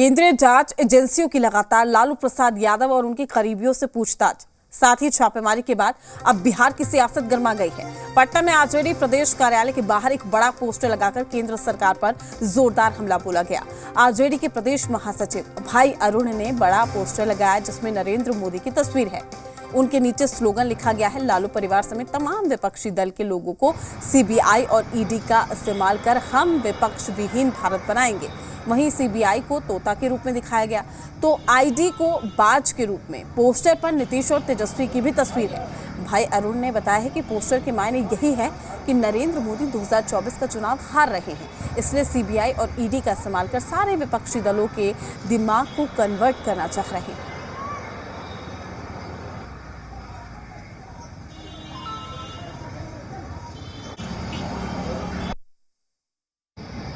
केंद्रीय जांच एजेंसियों की लगातार लालू प्रसाद यादव और उनके करीबियों से पूछताछ, साथ ही छापेमारी के बाद अब बिहार की सियासत गर्मा गई है। पटना में आरजेडी प्रदेश कार्यालय के बाहर एक बड़ा पोस्टर लगाकर केंद्र सरकार पर जोरदार हमला बोला गया। आरजेडी के प्रदेश महासचिव भाई अरुण ने बड़ा पोस्टर लगाया जिसमें नरेंद्र मोदी की तस्वीर है। उनके नीचे स्लोगन लिखा गया है, लालू परिवार समेत तमाम विपक्षी दल के लोगों को सीबीआई और ईडी का इस्तेमाल कर हम विपक्ष विहीन भारत बनाएंगे। वहीं सीबीआई को तोता के रूप में दिखाया गया तो आईडी को बाज के रूप में। पोस्टर पर नीतीश और तेजस्वी की भी तस्वीर है। भाई अरुण ने बताया है कि पोस्टर के मायने यही है कि नरेंद्र मोदी 2024 का चुनाव हार रहे हैं, इसलिए सीबीआई और ईडी का इस्तेमाल कर सारे विपक्षी दलों के दिमाग को कन्वर्ट करना चाह रहे हैं।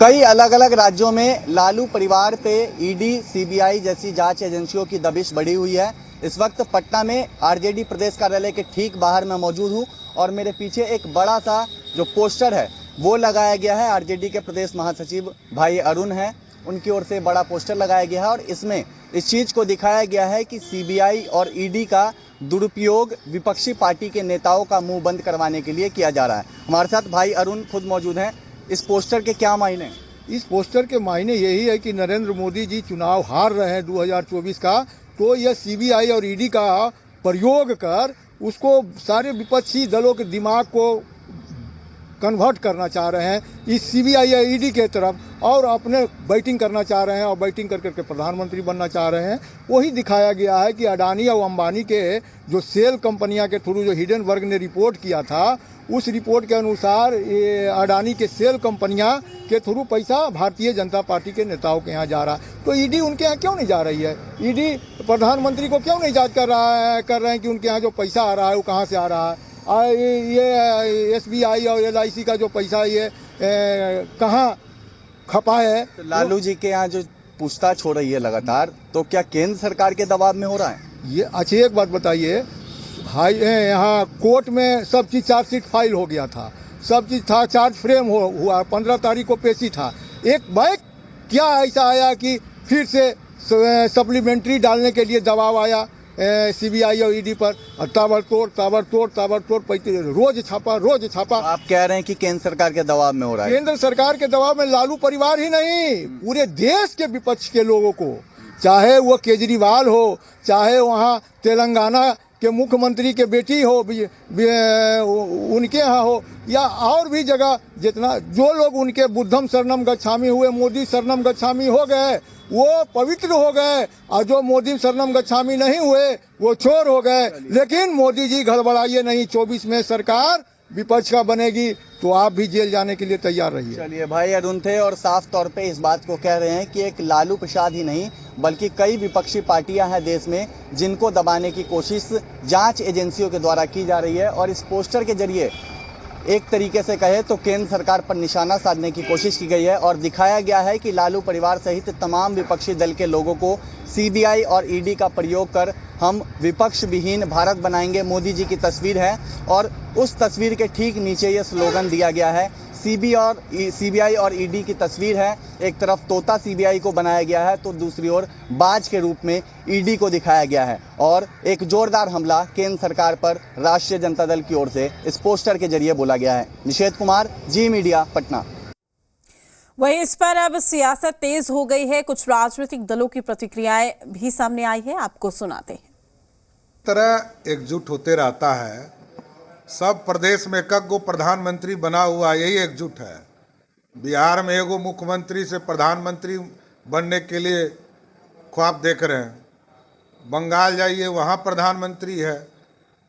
कई अलग अलग राज्यों में लालू परिवार पे ईडी, सीबीआई जैसी जांच एजेंसियों की दबिश बढ़ी हुई है। इस वक्त पटना में आरजेडी प्रदेश कार्यालय के ठीक बाहर मैं मौजूद हूं और मेरे पीछे एक बड़ा सा जो पोस्टर है वो लगाया गया है। आरजेडी के प्रदेश महासचिव भाई अरुण हैं, उनकी ओर से बड़ा पोस्टर लगाया गया है और इसमें इस चीज़ को दिखाया गया है कि सीबीआई और ईडी का दुरुपयोग विपक्षी पार्टी के नेताओं का मुंह बंद करवाने के लिए किया जा रहा है। हमारे साथ भाई अरुण खुद मौजूद हैं। इस पोस्टर के क्या मायने? इस पोस्टर के मायने यही है कि नरेंद्र मोदी जी चुनाव हार रहे हैं 2024 का, तो यह सीबीआई और ईडी का प्रयोग कर उसको सारे विपक्षी दलों के दिमाग को कन्वर्ट करना चाह रहे हैं इस सीबीआई या ईडी के तरफ, और अपने बैटिंग करना चाह रहे हैं और बैटिंग कर करके प्रधानमंत्री बनना चाह रहे हैं। वही दिखाया गया है कि अडानी और अंबानी के जो सेल कंपनियां के थ्रू जो हिडेनबर्ग ने रिपोर्ट किया था, उस रिपोर्ट के अनुसार ये अडानी के सेल कंपनियां के थ्रू पैसा भारतीय जनता पार्टी के नेताओं के यहाँ जा रहा है। तो ईडी उनके यहाँ क्यों नहीं जा रही है? ईडी प्रधानमंत्री को क्यों नहीं जांच कर रहे हैं कि उनके यहाँ जो पैसा आ रहा है वो कहाँ से आ रहा है? ये एसबीआई और एलआईसी का जो पैसा ये कहाँ खपा है? तो लालू जी के यहाँ जो पूछताछ हो रही है लगातार, तो क्या केंद्र सरकार के दबाव में हो रहा है? ये अच्छी एक बात बताइए, यहाँ कोर्ट में सब चीज़ चार्जशीट फाइल हो गया था, सब चीज़ था, चार्ज फ्रेम हुआ, 15 तारीख को पेशी था। एक बैग क्या ऐसा आया कि फिर से सप्लीमेंट्री डालने के लिए दबाव आया सीबीआई और ईडी पर, ताबड़तोड़ रोज छापा। आप कह रहे हैं कि केंद्र सरकार के दबाव में हो रहा है? केंद्र सरकार के दबाव में लालू परिवार ही नहीं, पूरे देश के विपक्ष के लोगों को, चाहे वो केजरीवाल हो, चाहे वहाँ तेलंगाना के मुख्यमंत्री के बेटी हो, उनके यहाँ हो, या और भी जगह जितना जो लोग उनके बुद्धम शरणम गच्छामी हुए, मोदी शरणम गच्छामी हो गए, वो पवित्र हो गए, और जो मोदी शरणम गच्छामी नहीं हुए वो चोर हो गए। लेकिन मोदी जी गड़बड़ाइए नहीं, 24 में सरकार विपक्ष का बनेगी तो आप भी जेल जाने के लिए तैयार रहिए। चलिए, भाई अरुण थे और साफ तौर पे इस बात को कह रहे हैं कि एक लालू प्रसाद ही नहीं बल्कि कई विपक्षी पार्टियां हैं देश में जिनको दबाने की कोशिश जांच एजेंसियों के द्वारा की जा रही है। और इस पोस्टर के जरिए एक तरीके से कहे तो केंद्र सरकार पर निशाना साधने की कोशिश की गई है और दिखाया गया है कि लालू परिवार सहित तमाम विपक्षी दल के लोगों को सीबीआई और ईडी का प्रयोग कर हम विपक्ष विहीन भारत बनाएंगे। मोदी जी की तस्वीर है और उस तस्वीर के ठीक नीचे ये स्लोगन दिया गया है। सीबीआई और ईडी की तस्वीर है, एक तरफ तोता सीबीआई को बनाया गया है तो दूसरी ओर बाज के रूप में ईडी को दिखाया गया है। और एक जोरदार हमला केंद्र सरकार पर राष्ट्रीय जनता दल की ओर से इस पोस्टर के जरिए बोला गया है। निषेध कुमार, जी मीडिया, पटना। वहीं इस पर अब सियासत तेज हो गई है, कुछ राजनीतिक दलों की प्रतिक्रियाएं भी सामने आई है, आपको सुनाते हैं। तरह एकजुट होते रहता है, सब प्रदेश में एक गो प्रधानमंत्री बना हुआ, यही एकजुट है। बिहार में एगो मुख्यमंत्री से प्रधानमंत्री बनने के लिए ख्वाब देख रहे हैं। बंगाल जाइए वहाँ प्रधानमंत्री है,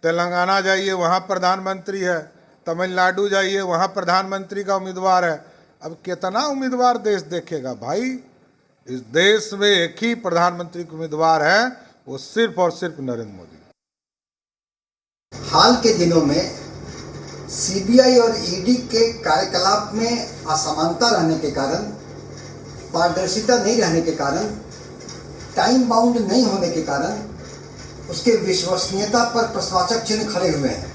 तेलंगाना जाइए वहाँ प्रधानमंत्री है, तमिलनाडु जाइए वहाँ प्रधानमंत्री का उम्मीदवार है। अब कितना उम्मीदवार देश देखेगा भाई? इस देश में एक ही प्रधानमंत्री के उम्मीदवार है, वो सिर्फ और सिर्फ नरेंद्र मोदी। हाल के दिनों में सीबीआई और ईडी के कार्यकलाप में असमानता रहने के कारण, पारदर्शिता नहीं रहने के कारण, टाइम बाउंड नहीं होने के कारण उसके विश्वसनीयता पर प्रश्नवाचक चिन्ह खड़े हुए हैं।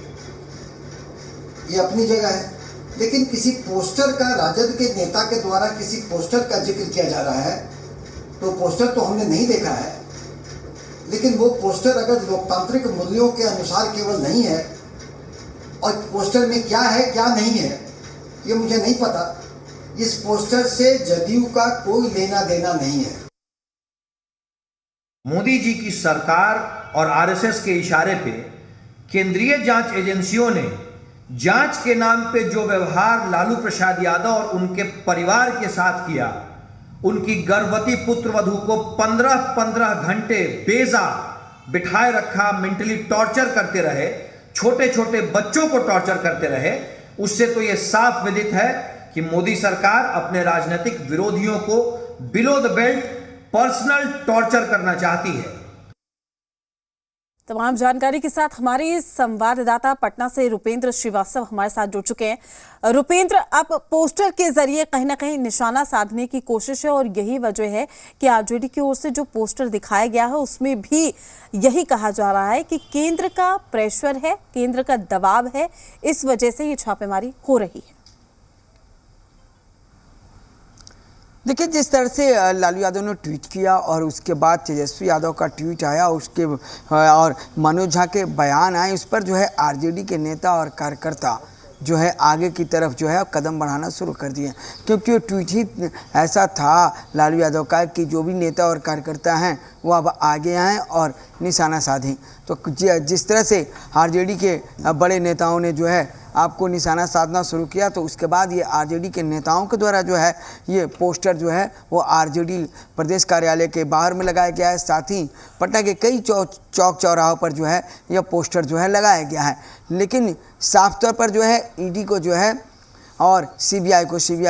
ये अपनी जगह है, लेकिन किसी पोस्टर का, राजद के नेता के द्वारा किसी पोस्टर का जिक्र किया जा रहा है तो पोस्टर तो हमने नहीं देखा है, लेकिन वो पोस्टर अगर लोकतांत्रिक मूल्यों के अनुसार केवल नहीं है, और पोस्टर में क्या है क्या नहीं है ये मुझे नहीं पता। इस पोस्टर से जदयू का कोई लेना देना नहीं है। मोदी जी की सरकार और आरएसएस के इशारे पे केंद्रीय जांच एजेंसियों ने जांच के नाम पे जो व्यवहार लालू प्रसाद यादव और उनके परिवार के साथ किया, उनकी गर्भवती पुत्रवधू को 15-15 घंटे बेजा बिठाए रखा, मेंटली टॉर्चर करते रहे, छोटे छोटे बच्चों को टॉर्चर करते रहे, उससे तो यह साफ विदित है कि मोदी सरकार अपने राजनीतिक विरोधियों को below the belt personal torture करना चाहती है। तमाम जानकारी के साथ हमारे संवाददाता पटना से रुपेंद्र श्रीवास्तव हमारे साथ जुड़ चुके हैं। रुपेंद्र, अब पोस्टर के जरिए कहीं ना कहीं निशाना साधने की कोशिश है और यही वजह है कि आरजेडी की ओर से जो पोस्टर दिखाया गया है उसमें भी यही कहा जा रहा है कि केंद्र का प्रेशर है, केंद्र का दबाव है, इस वजह से ये छापेमारी हो रही है। देखिए, जिस तरह से लालू यादव ने ट्वीट किया और उसके बाद तेजस्वी यादव का ट्वीट आया, उसके और मनोज झा के बयान आए, उस पर जो है आरजेडी के नेता और कार्यकर्ता जो है आगे की तरफ जो है कदम बढ़ाना शुरू कर दिए, क्योंकि वो ट्वीट ही ऐसा था लालू यादव का कि जो भी नेता और कार्यकर्ता हैं वो अब आगे आएँ और निशाना साधें। तो जिस तरह से आरजेडी के बड़े नेताओं ने जो है आपको निशाना साधना शुरू किया, तो उसके बाद ये आरजेडी के नेताओं के द्वारा जो है ये पोस्टर जो है वो आरजेडी प्रदेश कार्यालय के बाहर में लगाया गया है। साथ ही पटना के कई चौक चौराहों पर जो है यह पोस्टर जो है लगाया गया है। लेकिन साफ तौर पर जो है ईडी को जो है और सीबीआई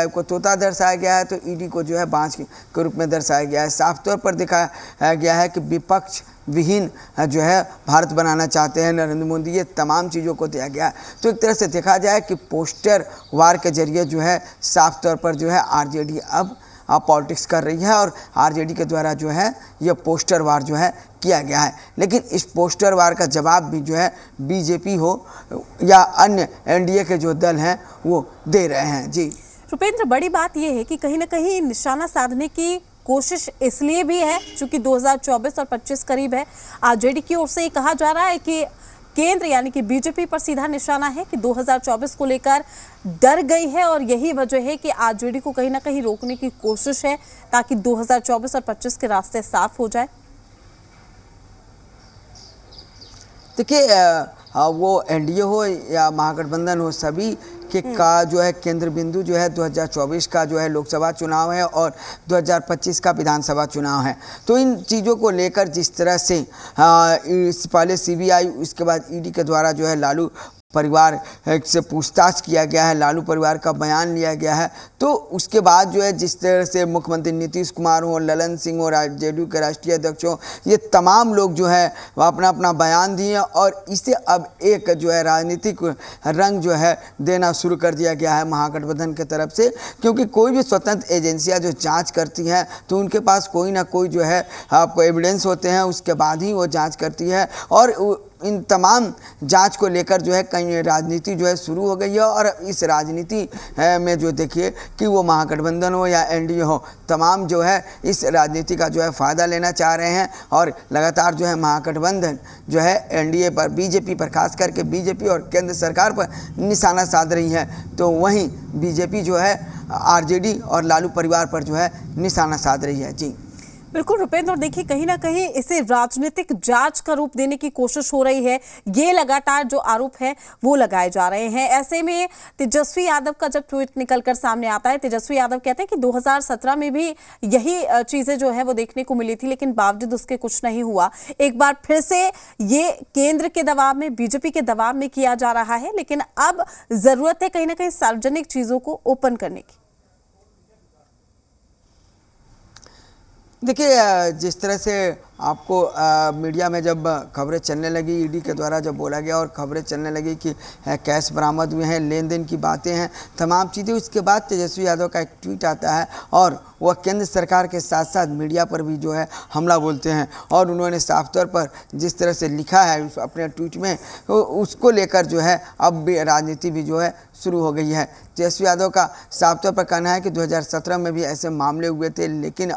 को तोता दर्शाया गया है, तो ईडी को जो है बांस के रूप में दर्शाया गया है। साफ तौर पर दिखाया गया है कि विपक्ष विहीन जो है भारत बनाना चाहते हैं नरेंद्र मोदी, ये तमाम चीज़ों को दिया गया है। तो एक तरह से देखा जाए कि पोस्टर वार के जरिए जो है साफ तौर पर जो है आरजेडी अब पॉलिटिक्स कर रही है और आरजेडी के द्वारा जो है यह पोस्टर वार जो है किया गया है। लेकिन इस पोस्टर वार का जवाब भी जो है बीजेपी हो या अन्य एनडीए के जो दल हैं वो दे रहे हैं। जी रुपेंद्र, बड़ी बात यह है कि कहीं ना कहीं निशाना साधने की कोशिश इसलिए भी है क्योंकि 2024 और 25 करीब है। आरजेडी की ओर से ये कहा जा रहा है कि केंद्र यानी कि बीजेपी पर सीधा निशाना है कि 2024 को लेकर डर गई है और यही वजह है कि आरजेडी को कहीं ना कहीं रोकने की कोशिश है ताकि 2024 और 25 के रास्ते साफ हो जाए। देखिए, वो एनडीए हो या महागठबंधन हो, सभी के का जो है केंद्र बिंदु जो है 2024 का जो है लोकसभा चुनाव है और 2025 का विधानसभा चुनाव है। तो इन चीज़ों को लेकर जिस तरह से पहले सीबीआई, उसके बाद ईडी के द्वारा जो है लालू परिवार से पूछताछ किया गया है, लालू परिवार का बयान लिया गया है, तो उसके बाद जो है जिस तरह से मुख्यमंत्री नीतीश कुमार हो, ललन सिंह हो, जेडीयू के राष्ट्रीय अध्यक्ष हो, ये तमाम लोग जो है वो अपना अपना बयान दिए और इसे अब एक जो है राजनीतिक रंग जो है देना शुरू कर दिया गया है महागठबंधन की तरफ से। क्योंकि कोई भी स्वतंत्र एजेंसियाँ जो जाँच करती हैं तो उनके पास कोई ना कोई जो है आपको एविडेंस होते हैं, उसके बाद ही वो जाँच करती है और इन तमाम जांच को लेकर जो है कहीं राजनीति जो है शुरू हो गई है। और इस राजनीति में जो देखिए कि वो महागठबंधन हो या एनडीए हो, तमाम जो है इस राजनीति का जो है फ़ायदा लेना चाह रहे हैं और लगातार जो है महागठबंधन जो है एनडीए पर, बीजेपी पर, खास करके बीजेपी और केंद्र सरकार पर निशाना साध रही है। तो वहीं बीजेपी जो है आरजेडी और लालू परिवार पर जो है निशाना साध रही है। जी बिल्कुल रुपेंद्र, और देखिए कहीं ना कहीं इसे राजनीतिक जांच का रूप देने की कोशिश हो रही है। ये लगातार जो आरोप है वो लगाए जा रहे हैं। ऐसे में तेजस्वी यादव का जब ट्वीट निकलकर सामने आता है, तेजस्वी यादव कहते हैं कि 2017 में भी यही चीजें जो है वो देखने को मिली थी, लेकिन बावजूद उसके कुछ नहीं हुआ। एक बार फिर से ये केंद्र के दबाव में, बीजेपी के दबाव में किया जा रहा है, लेकिन अब जरूरत है कहीं ना कहीं सार्वजनिक चीजों को ओपन करने की। देखिए, जिस तरह से आपको मीडिया में जब खबरें चलने लगी, ईडी के द्वारा जब बोला गया और खबरें चलने लगी कि कैश बरामद हुए हैं, लेन देन की बातें हैं, तमाम चीज़ें, उसके बाद तेजस्वी यादव का एक ट्वीट आता है और वह केंद्र सरकार के साथ साथ मीडिया पर भी जो है हमला बोलते हैं। और उन्होंने साफ तौर पर जिस तरह से लिखा है अपने ट्वीट में, तो उसको लेकर जो है अब भी राजनीति भी जो है शुरू हो गई है। तेजस्वी यादव का साफ तौर पर कहना है कि 2017 में भी ऐसे मामले हुए थे, लेकिन